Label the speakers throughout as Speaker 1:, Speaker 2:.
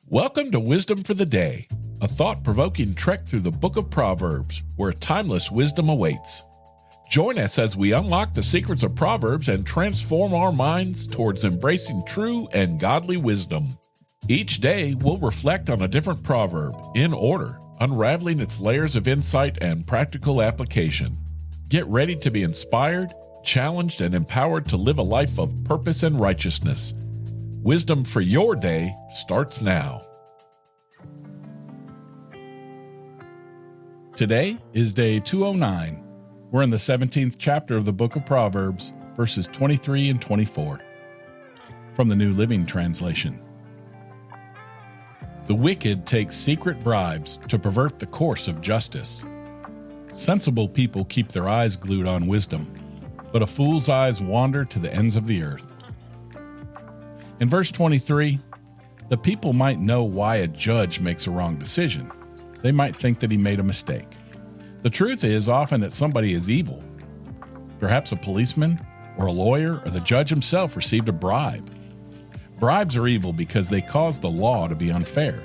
Speaker 1: Welcome to Wisdom for the Day, a thought-provoking trek through the book of Proverbs, where timeless wisdom awaits. Join us as we unlock the secrets of Proverbs and transform our minds towards embracing true and godly wisdom. Each day, we'll reflect on a different proverb, in order, unraveling its layers of insight and practical application. Get ready to be inspired, challenged, and empowered to live a life of purpose and righteousness. Wisdom for your day starts now. Today is day 209. We're in the 17th chapter of the book of Proverbs, verses 23 and 24. From the New Living Translation. The wicked take secret bribes to pervert the course of justice. Sensible people keep their eyes glued on wisdom, but a fool's eyes wander to the ends of the earth. In verse 23, the people might know why a judge makes a wrong decision. They might think that he made a mistake. The truth is often that somebody is evil. Perhaps a policeman or a lawyer or the judge himself received a bribe. Bribes are evil because they cause the law to be unfair.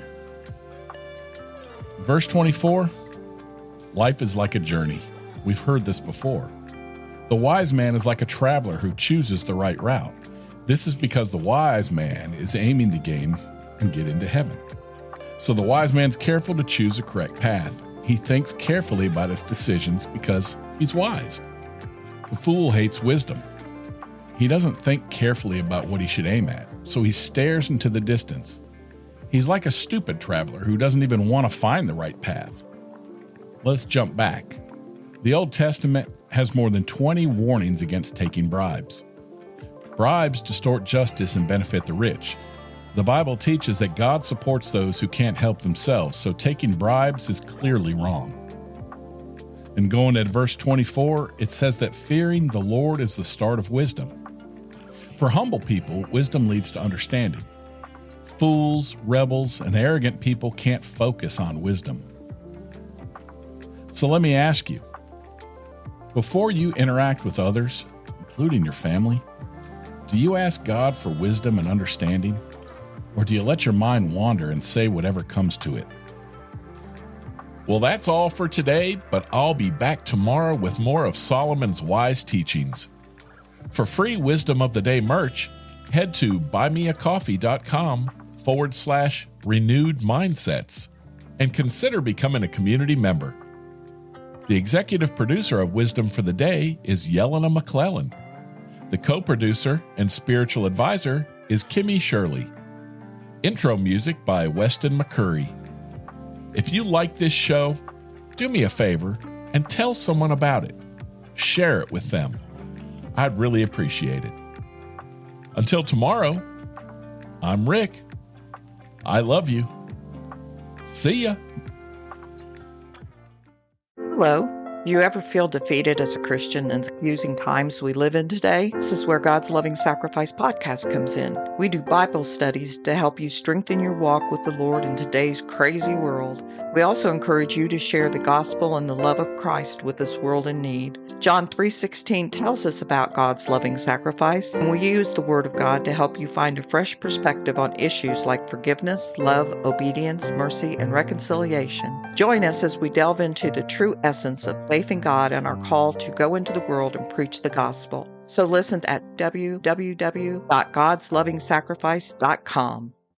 Speaker 1: Verse 24, life is like a journey. We've heard this before. The wise man is like a traveler who chooses the right route. This is because the wise man is aiming to gain and get into heaven. So the wise man's careful to choose a correct path. He thinks carefully about his decisions because he's wise. The fool hates wisdom. He doesn't think carefully about what he should aim at, so he stares into the distance. He's like a stupid traveler who doesn't even want to find the right path. Let's jump back. The Old Testament has more than 20 warnings against taking bribes. Bribes distort justice and benefit the rich. The Bible teaches that God supports those who can't help themselves, so taking bribes is clearly wrong. And going at verse 24, it says that fearing the Lord is the start of wisdom. For humble people, wisdom leads to understanding. Fools, rebels, and arrogant people can't focus on wisdom. So let me ask you, before you interact with others, including your family, do you ask God for wisdom and understanding, or do you let your mind wander and say whatever comes to it? Well, that's all for today, but I'll be back tomorrow with more of Solomon's wise teachings. For free Wisdom of the Day merch, head to buymeacoffee.com/renewed mindsets and consider becoming a community member. The executive producer of Wisdom for the Day is Yelena McClellan. The co-producer and spiritual advisor is Kimmy Shirley. Intro music by Weston McCurry. If you like this show, do me a favor and tell someone about it. Share it with them. I'd really appreciate it. Until tomorrow, I'm Rick. I love you. See ya.
Speaker 2: Hello. You ever feel defeated as a Christian in the confusing times we live in today? This is where God's Loving Sacrifice podcast comes in. We do Bible studies to help you strengthen your walk with the Lord in today's crazy world. We also encourage you to share the gospel and the love of Christ with this world in need. John 3:16 tells us about God's loving sacrifice, and we use the Word of God to help you find a fresh perspective on issues like forgiveness, love, obedience, mercy, and reconciliation. Join us as we delve into the true essence of faith in God and our call to go into the world and preach the gospel. So listen at www.godslovingsacrifice.com.